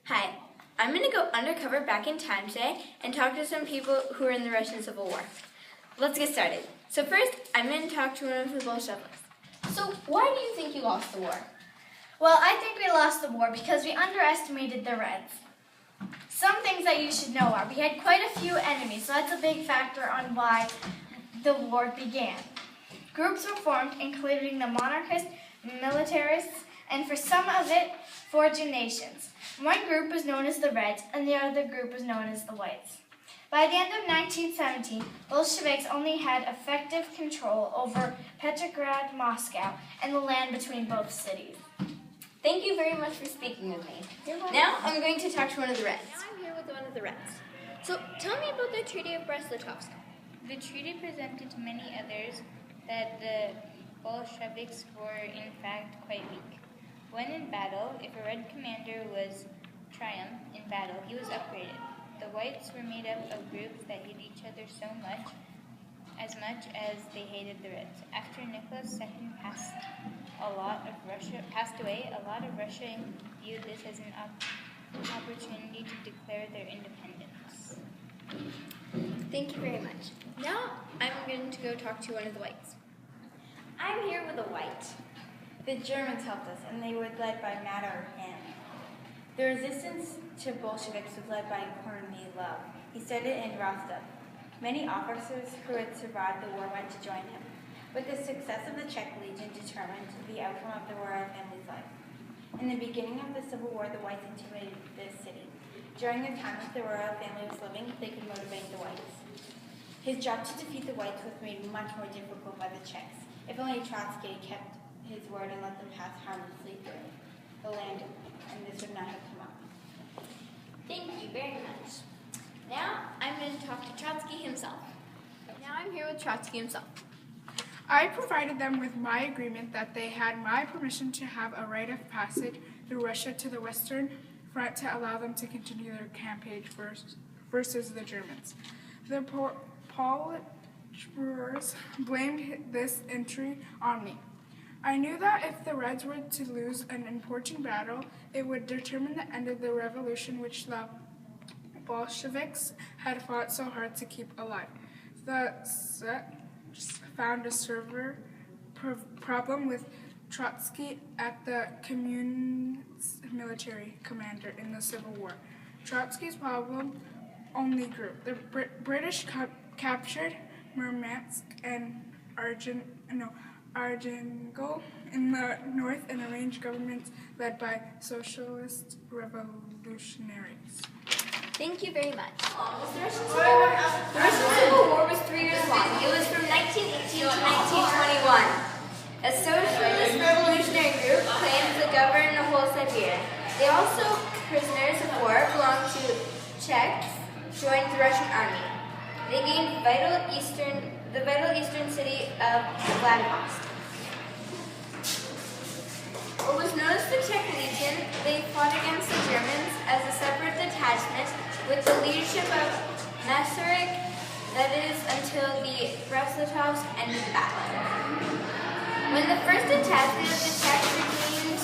Hi, I'm going to go undercover back in time today and talk to some people who were in the Russian Civil War. Let's get started. So first, I'm going to talk to one of the Bolsheviks. So why do you think you lost the war? Well, I think we lost the war because we underestimated the Reds. Some things that you should know are we had quite a few enemies, so that's a big factor on why the war began. Groups were formed, including the monarchists, militarists, and for some of it, foraging nations. One group was known as the Reds, and the other group was known as the Whites. By the end of 1917, Bolsheviks only had effective control over Petrograd, Moscow, and the land between both cities. Thank you very much for speaking with me. Now I'm going to talk to one of the Reds. Now I'm here with one of the Reds. So tell me about the Treaty of Brest-Litovsk. The treaty presented to many others that the Bolsheviks were in fact quite weak. When in battle, if a Red commander was triumphed in battle, he was upgraded. The Whites were made up of groups that hated each other as much as they hated the Reds. After Nicholas II passed away, a lot of Russia viewed this as an opportunity to declare their independence. Thank you very much. Now I'm going to go talk to one of the Whites. I'm here with a White. The Germans helped us, and they were led by Matter and the resistance to Bolsheviks was led by Kornilov. He started in Rostov. Many officers who had survived the war went to join him. But the success of the Czech Legion determined the outcome of the royal family's life. In the beginning of the Civil War, the Whites intimidated the city. During the time that the royal family was living, they could motivate the Whites. His job to defeat the Whites was made much more difficult by the Czechs. If only Trotsky kept his word and let them pass harmlessly through the land, and this would not have come up. Thank you very much. Now I'm going to talk to Trotsky himself. Now I'm here with Trotsky himself. I provided them with my agreement that they had my permission to have a right of passage through Russia to the Western Front to allow them to continue their campaign versus the Germans. The Politburers blamed this entry on me. I knew that if the Reds were to lose an important battle, it would determine the end of the revolution which the Bolsheviks had fought so hard to keep alive. The Set found a severe problem with Trotsky at the Communist military commander in the Civil War. Trotsky's problem only grew. The British captured Murmansk and Archangel in the north and arranged governments led by socialist revolutionaries. Thank you very much. The Russian Civil War was 3 years long. It was from 1918 to 1921. A socialist revolutionary group claimed to govern the whole Siberia. They also, prisoners of war belonged to Czechs, joined the Russian army. They gained the vital eastern city of Vladivostok. What was known as the Czech Legion, they fought against the Germans as a separate detachment with the leadership of Masaryk, that is, until the Brest-Litovsk ended the battle. When the first detachment of the Czechs regained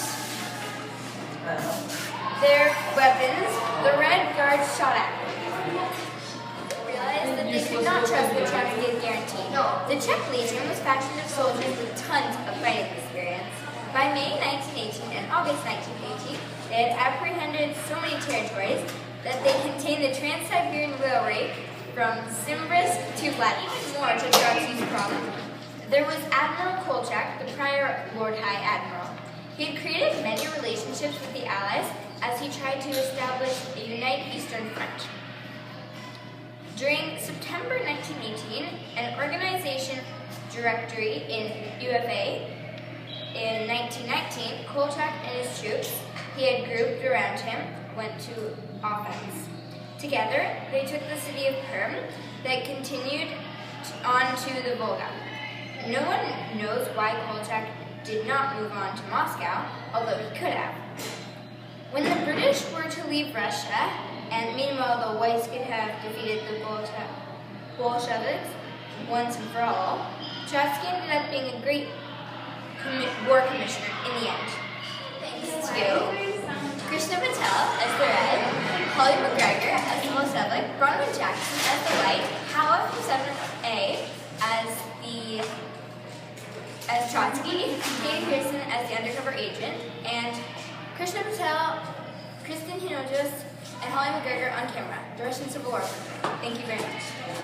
their weapons, the Red Guards shot at them. They realized that they could not trust the Czechs gave guarantee. The Czech Legion was fashioned of soldiers with tons of fighting experience. By May 1918 and August 1918, they had apprehended so many territories that they contained the Trans-Siberian Railway from Simbirsk to Vladivostok. More to Trotsky's problem. There was Admiral Kolchak, the prior Lord High Admiral. He had created many relationships with the Allies as he tried to establish a united Eastern Front. During September 1918, an organization directory in UFA in 1919, Kolchak and his troops he had grouped around him went to offense. Together, they took the city of Perm that continued on to the Volga. No one knows why Kolchak did not move on to Moscow, although he could have. When the British were to leave Russia, and meanwhile the Whites could have defeated the Bolsheviks once and for all, Trotsky ended up being a great war commissioner in the end. Thanks to Krishna Patel as the Red, Holly McGregor as the Bolshevik, Bronwyn Jackson as the White, Hal from 7A as Trotsky, Katie Pearson as the undercover agent, and Krishna Patel, Kristen Hinojos, and Holly McGregor on camera. The Russian Civil War. Thank you very much.